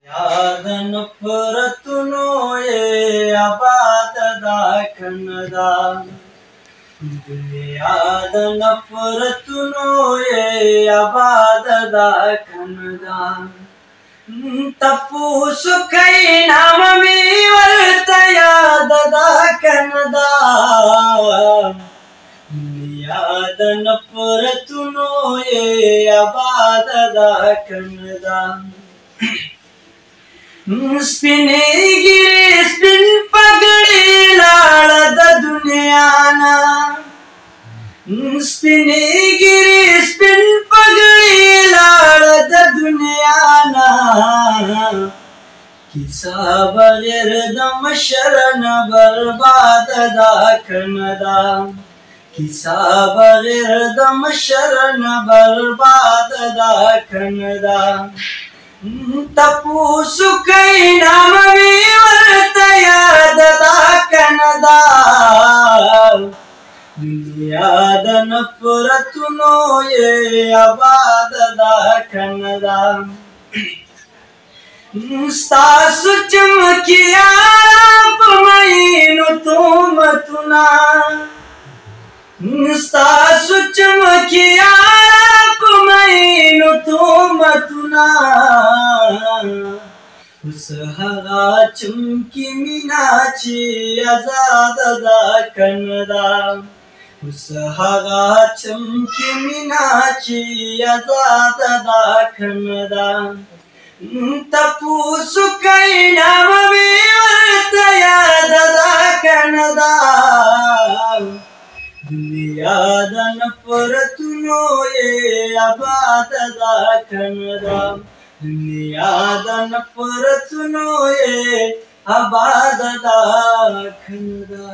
याद नफरतुनो ये आबाद दा कन्नदा याद नफरतुनो ये आबाद दा कन्नदा तपू सुखई नाम मी वर्त याद दा कन्नदा याद नफरतुनो ये आबाद दा कन्नदा स्पिने गिरे स्पिन पगड़ी लाड़ दुनियाना स्पिने गिरे स्पिन पगड़ी लाड़ दुनियाना किसा बगैर दम शरण बर्बाद दा कन्नदा किसा बगैर दम शरण बर्बाद दा कन्नदा तपू सुखई नाम मी वर्त याद दा कन्नदा याद नफरतुनो ये आबाद दा कन्नदा सासु चमकिया पमईनु तुम तुना सासु चमकिया पमईनु तुम तुना उस हगा चमकी मीनाची आजाद दा कन्नदा उस हगा चमकी मीनाची आजाद दा कन्नदा तपू सुखई नाम मी वर्त याद दा कन्नदा याद नफरतुनो ये आबाद दा कन्नदा याद नफरतुनो ये आबाद दा कन्नदा।